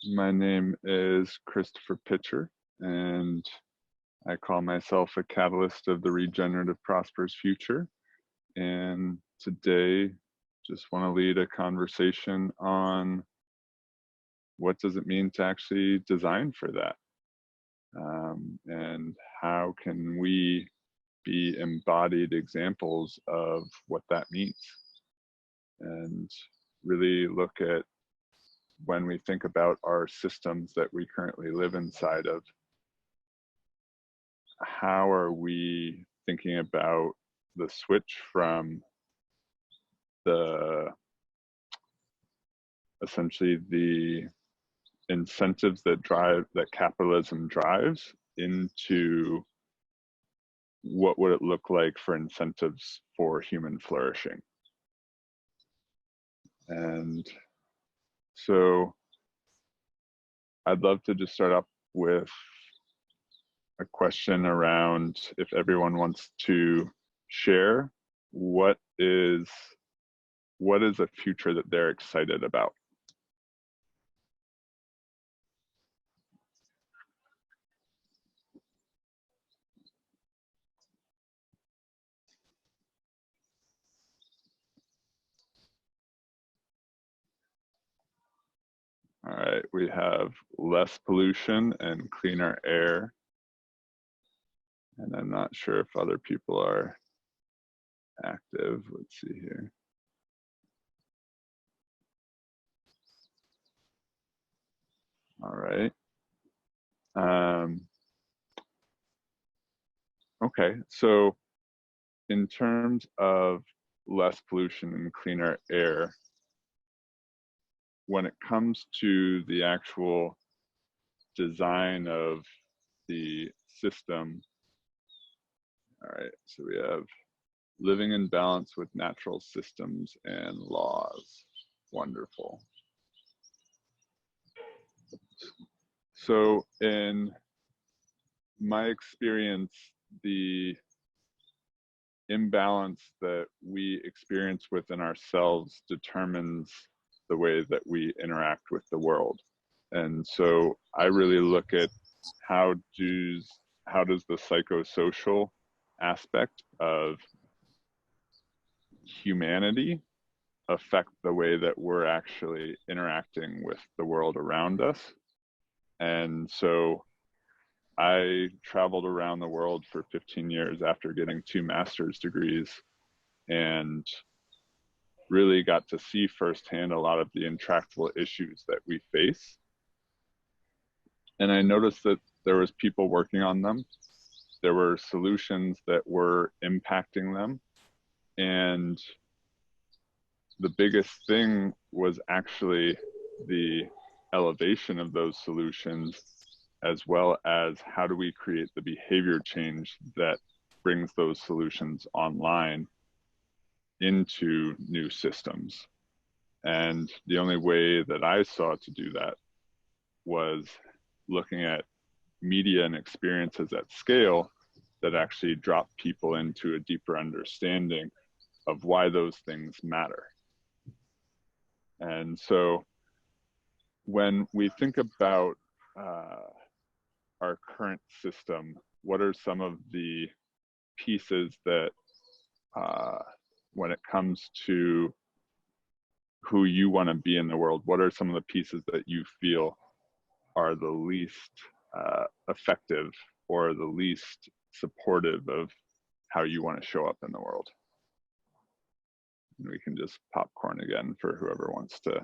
My name is Christopher Pitcher, and I call myself a catalyst of the regenerative prosperous future. And today, just want to lead a conversation on what does it mean to actually design for that, and how can we be embodied examples of what that means, and really look at when we think about our systems that we currently live inside of, how are we thinking about the switch from the essentially the incentives that capitalism drives into what would it look like for incentives for human flourishing. And so I'd love to just start up with a question around, if everyone wants to share, what is a future that they're excited about? All right, we have less pollution and cleaner air. And I'm not sure if other people are active. Let's see here. All right. Okay, so in terms of less pollution and cleaner air, when it comes to the actual design of the system, all right, so we have living in balance with natural systems and laws. Wonderful. So in my experience, the imbalance that we experience within ourselves determines the way that we interact with the world. And so I really look at how does the psychosocial aspect of humanity affect the way that we're actually interacting with the world around us. And so I traveled around the world for 15 years after getting 2 master's degrees, and really got to see firsthand a lot of the intractable issues that we face. And I noticed that there was people working on them. There were solutions that were impacting them. And the biggest thing was actually the elevation of those solutions, as well as how do we create the behavior change that brings those solutions online into new systems. And the only way that I saw to do that was looking at media and experiences at scale that actually drop people into a deeper understanding of why those things matter. And so when we think about our current system, what are some of the pieces that, when it comes to who you want to be in the world, what are some of the pieces that you feel are the least effective or the least supportive of how you want to show up in the world? And we can just popcorn again for whoever wants to.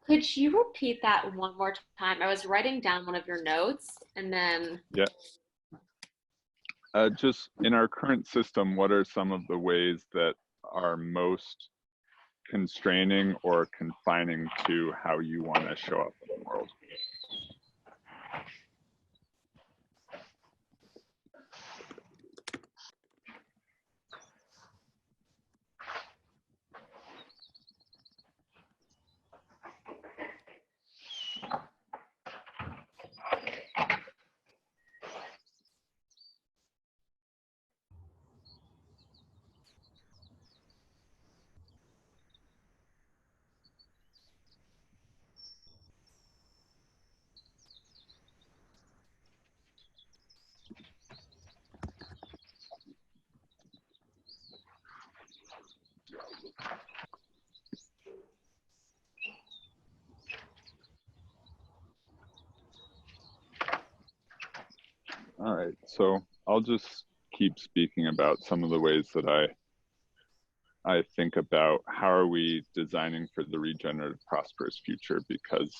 Could you repeat that one more time? I was writing down one of your notes and then. Yeah. Just in our current system, what are some of the ways that are most constraining or confining to how you want to show up in the world? So I'll just keep speaking about some of the ways that I think about how are we designing for the regenerative prosperous future, because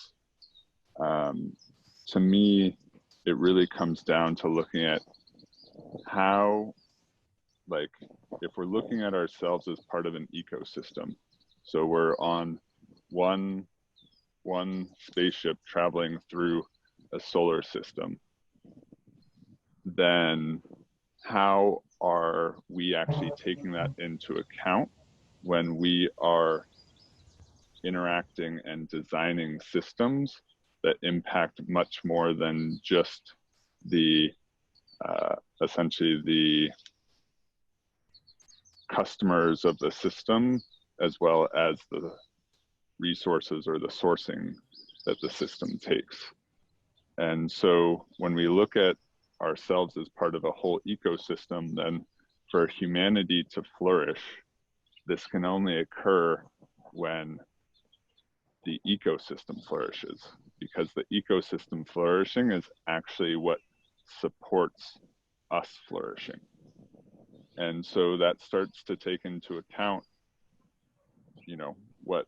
um, to me, it really comes down to looking at how, like, if we're looking at ourselves as part of an ecosystem, so we're on one spaceship traveling through a solar system, then how are we actually taking that into account when we are interacting and designing systems that impact much more than just the essentially the customers of the system, as well as the resources or the sourcing that the system takes. And so when we look at ourselves as part of a whole ecosystem, then for humanity to flourish, this can only occur when the ecosystem flourishes, because the ecosystem flourishing is actually what supports us flourishing. And so that starts to take into account, what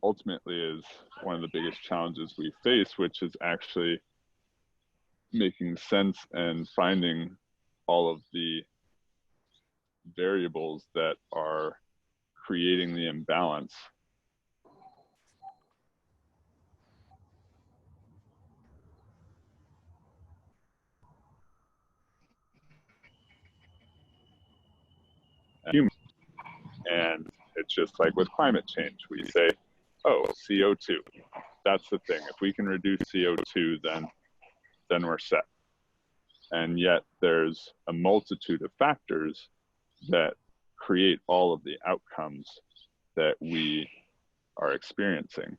ultimately is one of the biggest challenges we face, which is actually making sense and finding all of the variables that are creating the imbalance. And it's just like with climate change, we say, oh, CO2, that's the thing. If we can reduce CO2, then we're set. And yet there's a multitude of factors that create all of the outcomes that we are experiencing.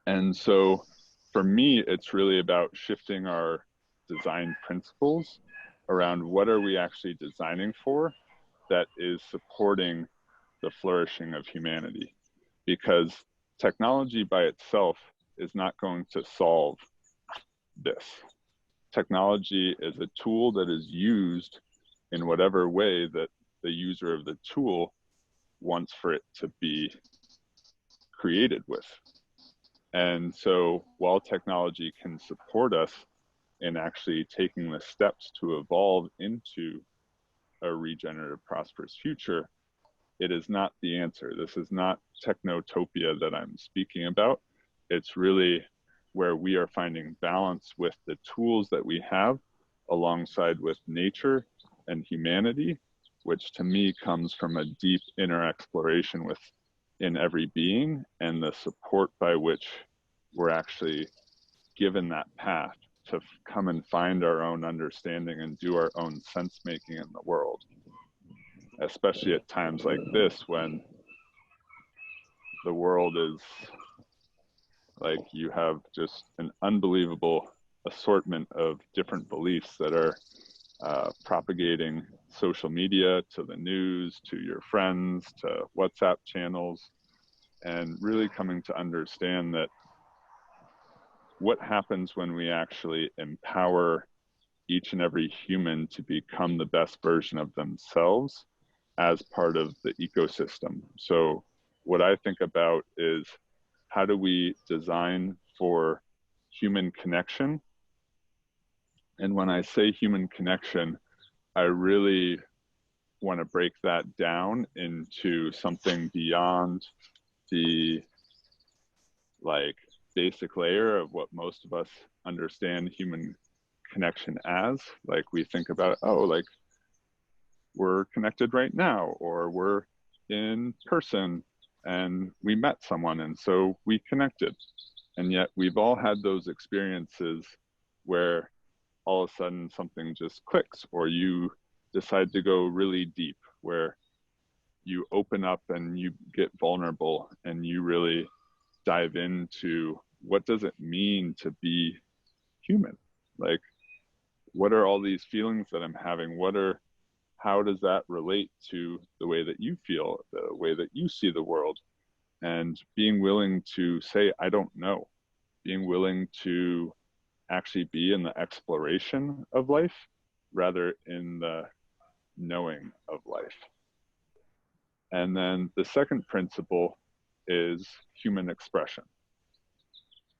And so for me, it's really about shifting our design principles around what are we actually designing for that is supporting the flourishing of humanity. Because technology by itself is not going to solve this. Technology is a tool that is used in whatever way that the user of the tool wants for it to be created with. And so while technology can support us in actually taking the steps to evolve into a regenerative, prosperous future, it is not the answer. This is not technotopia that I'm speaking about. It's really where we are finding balance with the tools that we have alongside with nature and humanity, which to me comes from a deep inner exploration within every being, and the support by which we're actually given that path to come and find our own understanding and do our own sense making in the world, especially at times like this when the world is like, you have just an unbelievable assortment of different beliefs that are propagating social media, to the news, to your friends, to WhatsApp channels, and really coming to understand that what happens when we actually empower each and every human to become the best version of themselves as part of the ecosystem. So what I think about is, how do we design for human connection? And when I say human connection, I really want to break that down into something beyond the basic layer of what most of us understand human connection as. Like, we think about, oh, like, we're connected right now, or we're in person and we met someone and so we connected. And yet we've all had those experiences where all of a sudden something just clicks, or you decide to go really deep, where you open up and you get vulnerable and you really dive into what does it mean to be human? Like, what are all these feelings that I'm having? How does that relate to the way that you feel, the way that you see the world? And being willing to say, I don't know, being willing to actually be in the exploration of life rather in the knowing of life. And then the second principle is human expression.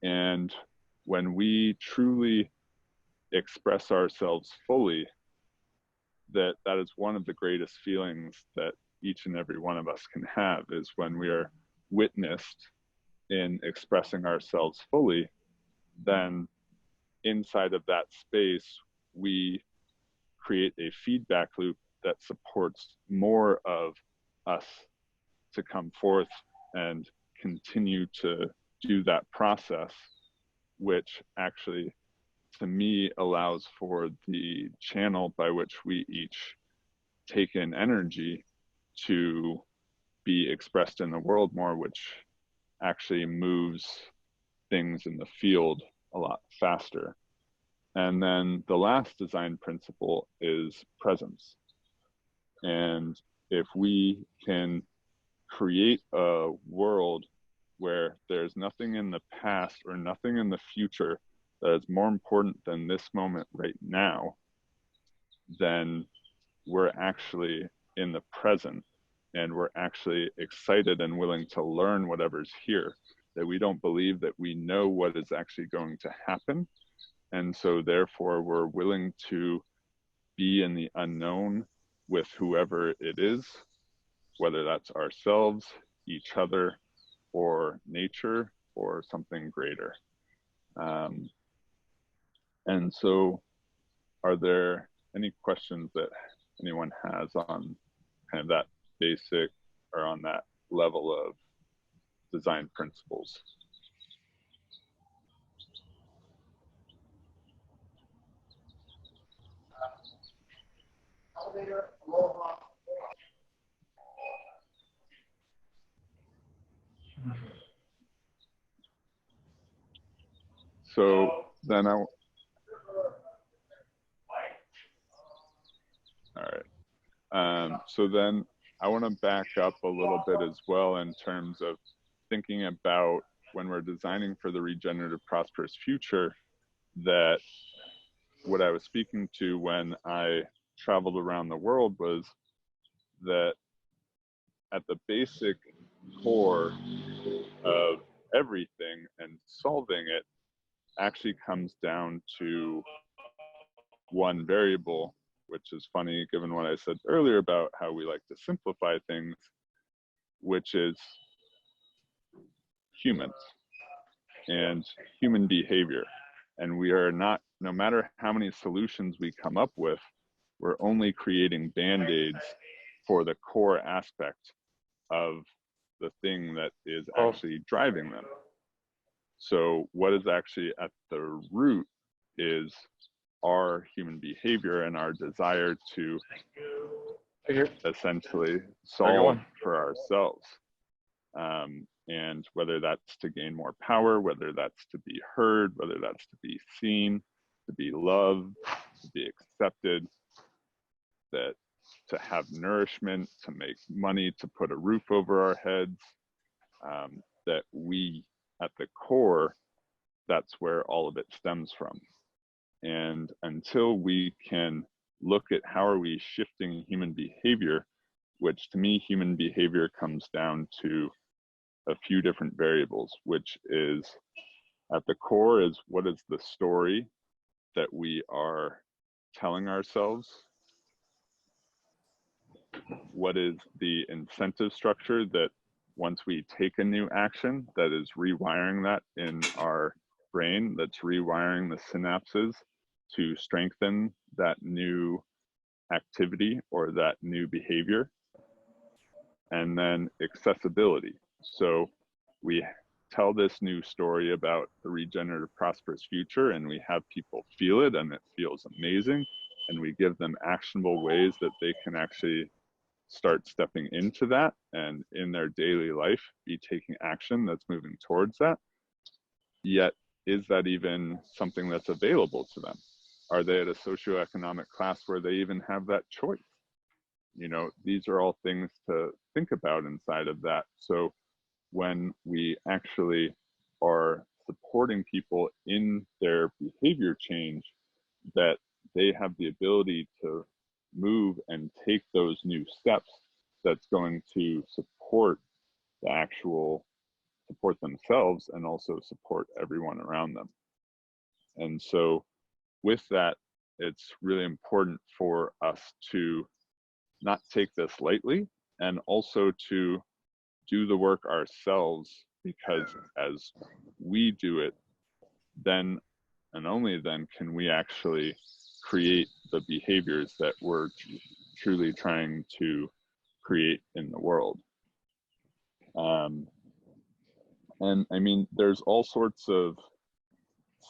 And when we truly express ourselves fully, that is one of the greatest feelings that each and every one of us can have, is when we are witnessed in expressing ourselves fully. Then inside of that space, we create a feedback loop that supports more of us to come forth and continue to do that process, which actually, to me, allows for the channel by which we each take in energy to be expressed in the world more, which actually moves things in the field a lot faster. And then the last design principle is presence. And if we can create a world where there's nothing in the past or nothing in the future that is more important than this moment right now, then we're actually in the present, and we're actually excited and willing to learn whatever's here, that we don't believe that we know what is actually going to happen. And so therefore we're willing to be in the unknown with whoever it is, whether that's ourselves, each other, or nature, or something greater. And so are there any questions that anyone has on kind of that basic or on that level of design principles? So then all right. So then I want to back up a little bit as well in terms of thinking about when we're designing for the regenerative prosperous future, that what I was speaking to when I traveled around the world was that at the basic core of everything and solving it actually comes down to one variable, which is funny given what I said earlier about how we like to simplify things, which is humans and human behavior. And we are not, no matter how many solutions we come up with, we're only creating band-aids for the core aspect of the thing that is actually driving them. So what is actually at the root is our human behavior and our desire to essentially solve for ourselves. And whether that's to gain more power, whether that's to be heard, whether that's to be seen, to be loved, to be accepted, that to have nourishment, to make money, to put a roof over our heads, that we, at the core, that's where all of it stems from. And until we can look at how are we shifting human behavior, which to me, human behavior comes down to a few different variables, which is at the core is what is the story that we are telling ourselves? What is the incentive structure that once we take a new action, that is rewiring that in our brain, that's rewiring the synapses to strengthen that new activity or that new behavior? And then accessibility. So we tell this new story about the regenerative prosperous future, and we have people feel it and it feels amazing, and we give them actionable ways that they can actually start stepping into that and in their daily life be taking action that's moving towards that. Yet, is that even something that's available to them? Are they at a socioeconomic class where they even have that choice? You know, these are all things to think about inside of that. So when we actually are supporting people in their behavior change, that they have the ability to move and take those new steps that's going to support the actual support themselves and also support everyone around them. And so with that, it's really important for us to not take this lightly, and also to do the work ourselves, because as we do it, then and only then can we actually create the behaviors that we're truly trying to create in the world. And I mean, there's all sorts of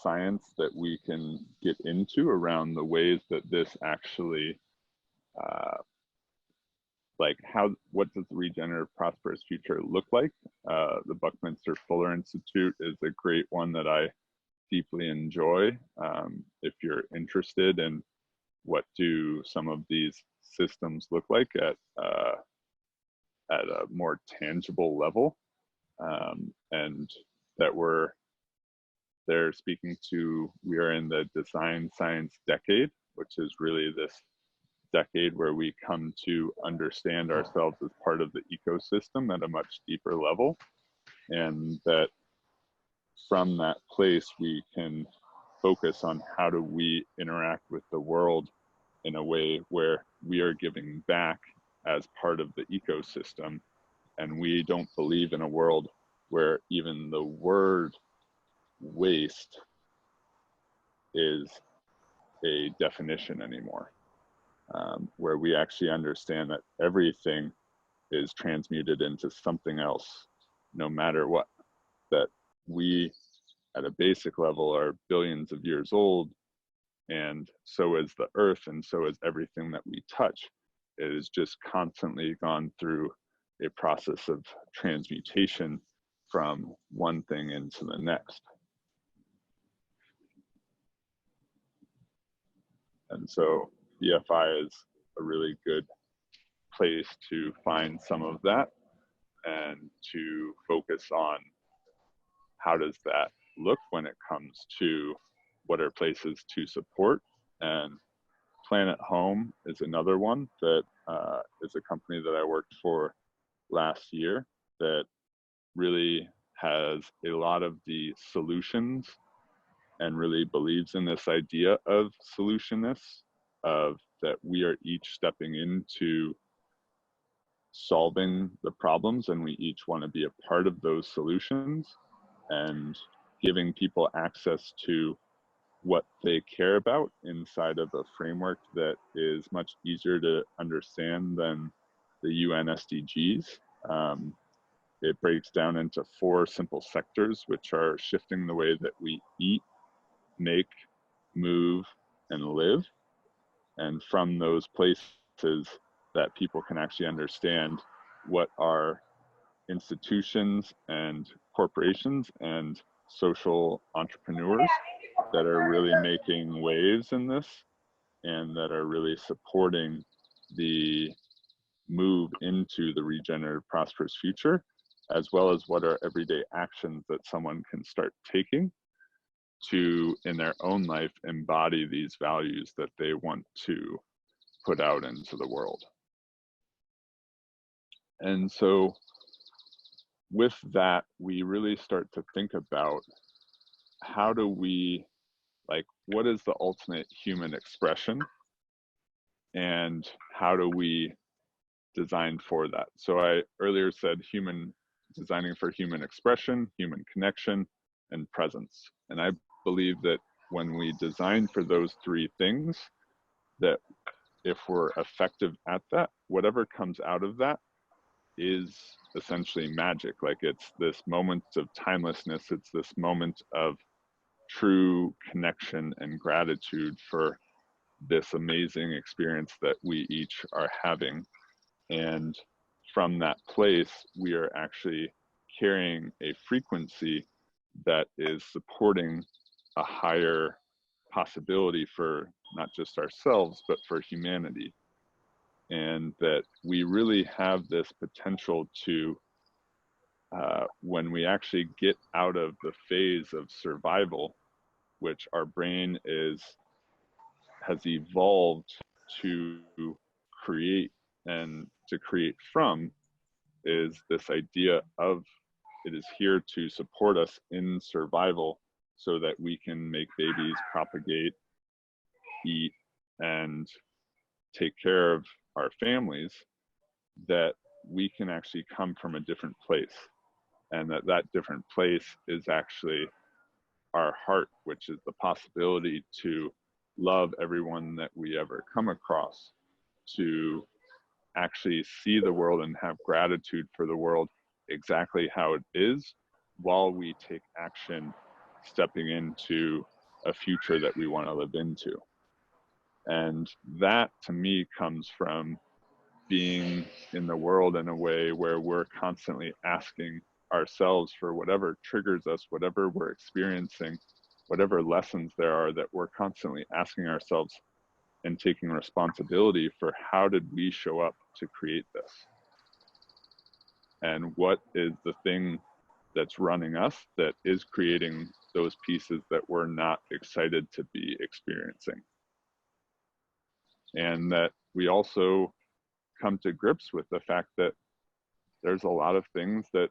science that we can get into around the ways that this actually, like what does the regenerative prosperous future look like? The Buckminster Fuller Institute is a great one that I deeply enjoy. If you're interested in what do some of these systems look like at a more tangible level, and that they're speaking to, we are in the design science decade, which is really this decade where we come to understand ourselves as part of the ecosystem at a much deeper level, and that from that place we can focus on how do we interact with the world in a way where we are giving back as part of the ecosystem, and we don't believe in a world where even the word waste is a definition anymore, where we actually understand that everything is transmuted into something else, no matter what, that we at a basic level are billions of years old, and so is the earth, and so is everything that we touch. It has just constantly gone through a process of transmutation from one thing into the next. And so BFI is a really good place to find some of that and to focus on how does that look when it comes to what are places to support. And Planet Home is another one that is a company that I worked for last year that really has a lot of the solutions and really believes in this idea of solutionists, of that we are each stepping into solving the problems, and we each want to be a part of those solutions, and giving people access to what they care about inside of a framework that is much easier to understand than the UN SDGs. It breaks down into 4 simple sectors, which are shifting the way that we eat, make, move, and live. And from those places that people can actually understand what are institutions and corporations and social entrepreneurs that are really making waves in this, and that are really supporting the move into the regenerative prosperous future, as well as what are everyday actions that someone can start taking to, in their own life, embody these values that they want to put out into the world. And so with that, we really start to think about how do we, like, what is the ultimate human expression, and how do we design for that? So I earlier said designing for human expression, human connection, and presence. And I believe that when we design for those 3 things, that if we're effective at that, whatever comes out of that is essentially magic. Like, it's this moment of timelessness, it's this moment of true connection and gratitude for this amazing experience that we each are having. And from that place, we are actually carrying a frequency that is supporting a higher possibility for not just ourselves, but for humanity. And that we really have this potential to when we actually get out of the phase of survival, which our brain has evolved to create and to create from, is this idea of it is here to support us in survival so that we can make babies, propagate, eat, and take care of our families, that we can actually come from a different place, and that different place is actually our heart, which is the possibility to love everyone that we ever come across, to actually see the world and have gratitude for the world exactly how it is, while we take action stepping into a future that we want to live into. And that to me comes from being in the world in a way where we're constantly asking ourselves for whatever triggers us, whatever we're experiencing, whatever lessons there are, that we're constantly asking ourselves and taking responsibility for how did we show up to create this? And what is the thing that's running us that is creating those pieces that we're not excited to be experiencing? And that we also come to grips with the fact that there's a lot of things that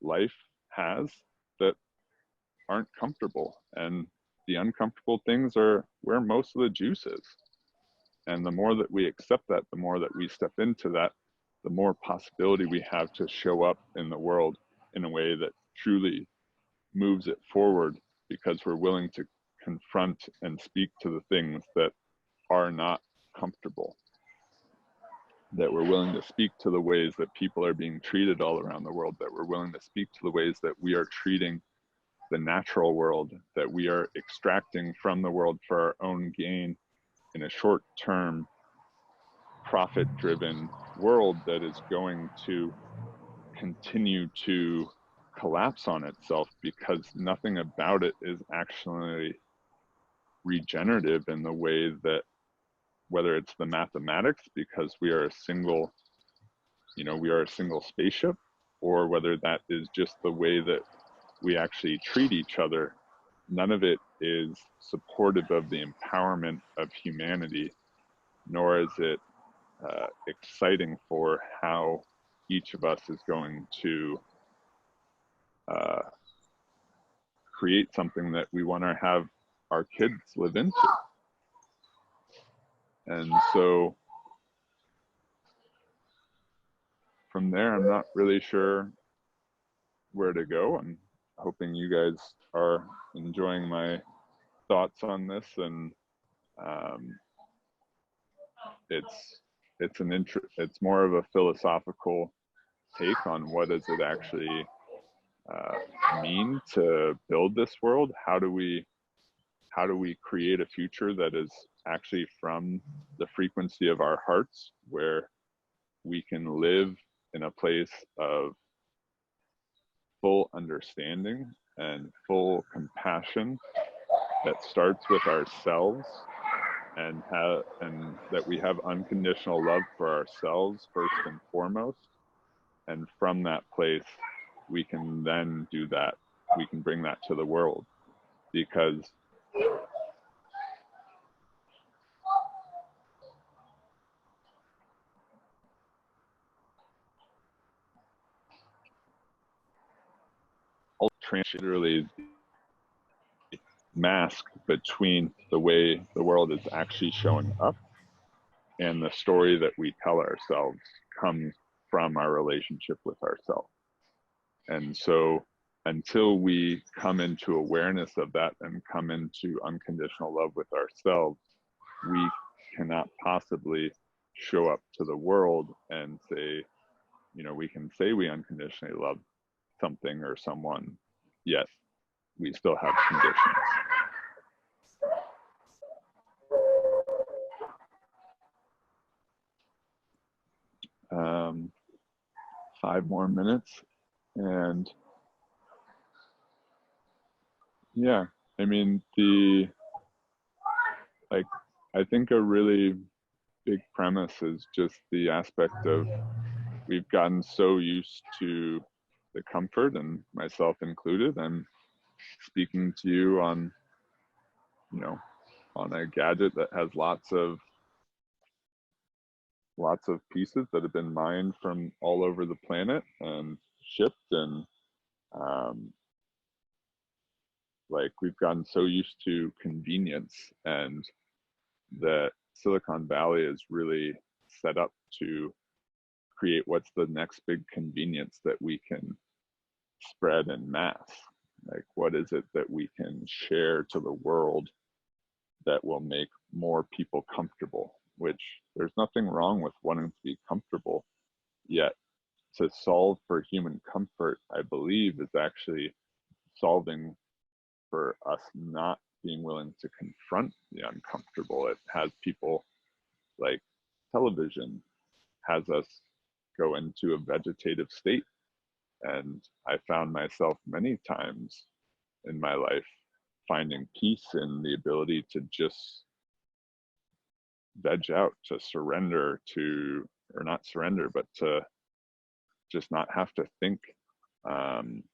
life has that aren't comfortable, and the uncomfortable things are where most of the juice is. And the more that we accept that, the more that we step into that, the more possibility we have to show up in the world in a way that truly moves it forward, because we're willing to confront and speak to the things that are not comfortable, that we're willing to speak to the ways that people are being treated all around the world, that we're willing to speak to the ways that we are treating the natural world, that we are extracting from the world for our own gain in a short-term, profit-driven world that is going to continue to collapse on itself, because nothing about it is actually regenerative in the way that, whether it's the mathematics, because we are a single spaceship, or whether that is just the way that we actually treat each other, none of it is supportive of the empowerment of humanity, nor is it exciting for how each of us is going to create something that we want to have our kids live into. And so from there, I'm not really sure where to go. I'm hoping you guys are enjoying my thoughts on this, and it's more of a philosophical take on what does it actually mean to build this world. How do we create a future that is actually from the frequency of our hearts, where we can live in a place of full understanding and full compassion that starts with ourselves, and that we have unconditional love for ourselves first and foremost, and from that place we can then do that, we can bring that to the world. Because literally mask between the way the world is actually showing up and the story that we tell ourselves comes from our relationship with ourselves. And so until we come into awareness of that and come into unconditional love with ourselves, we cannot possibly show up to the world and say, we can say we unconditionally love something or someone, yet we still have conditions. 5 more minutes, and yeah, I mean, I think a really big premise is just the aspect of we've gotten so used to the comfort, and myself included. I'm speaking to you on, you know, on a gadget that has lots of pieces that have been mined from all over the planet and shipped, and um, like we've gotten so used to convenience, and that Silicon Valley is really set up to create what's the next big convenience that we can spread in mass. Like, what is it that we can share to the world that will make more people comfortable? Which there's nothing wrong with wanting to be comfortable, yet to solve for human comfort, I believe, is actually solving for us not being willing to confront the uncomfortable. It has people, like television has us go into a vegetative state. And I found myself many times in my life finding peace in the ability to just veg out, to surrender to, or not surrender, but to just not have to think. And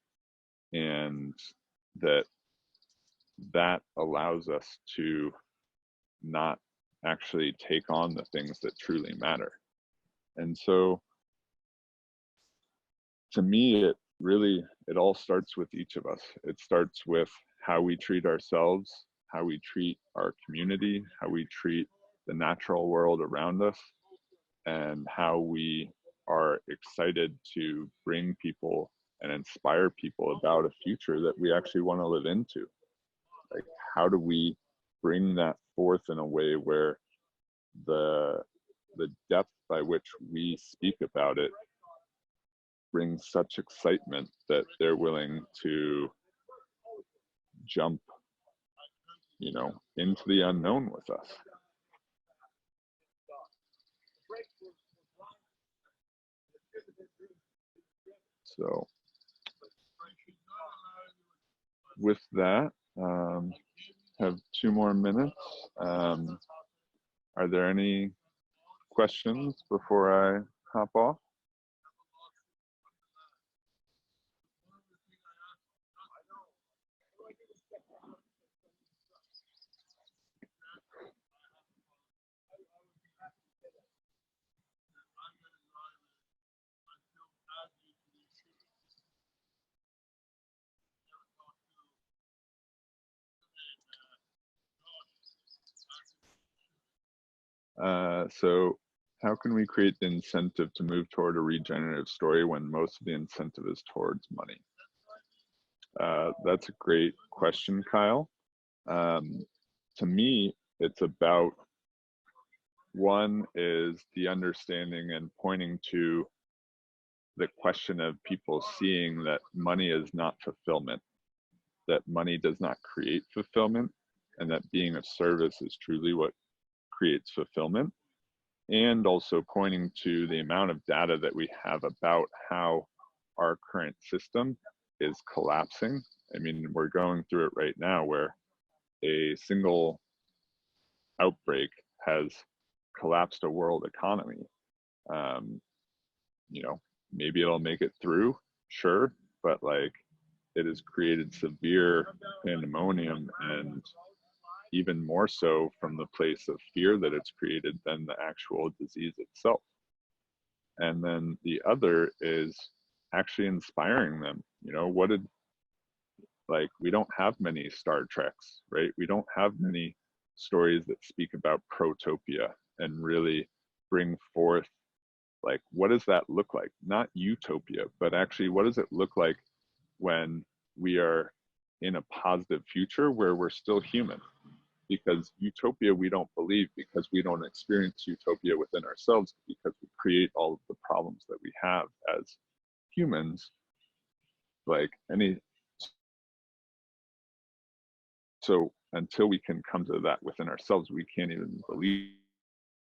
that allows us to not actually take on the things that truly matter. And so to me, it all starts with each of us. It starts with how we treat ourselves, how we treat our community, how we treat the natural world around us, and how we are excited to bring people and inspire people about a future that we actually want to live into. Like, how do we bring that forth in a way where the depth by which we speak about it brings such excitement that they're willing to jump, into the unknown with us. So with that, have 2 more minutes. Are there any questions before I hop off? So how can we create the incentive to move toward a regenerative story when most of the incentive is towards money? That's a great question, Kyle. To me, it's about, one is the understanding and pointing to the question of people seeing that money is not fulfillment, that money does not create fulfillment, and that being of service is truly what creates fulfillment. And also pointing to the amount of data that we have about how our current system is collapsing. I mean, we're going through it right now where a single outbreak has collapsed a world economy. Maybe it'll make it through, sure, but like, it has created severe pandemonium, and even more so from the place of fear that it's created than the actual disease itself. And then the other is actually inspiring them. We don't have many Star Treks, right? We don't have many stories that speak about protopia and really bring forth, like, what does that look like? Not utopia, but actually, what does it look like when we are in a positive future where we're still human? Because utopia, we don't believe, because we don't experience utopia within ourselves, because we create all of the problems that we have as humans. So until we can come to that within ourselves, we can't even believe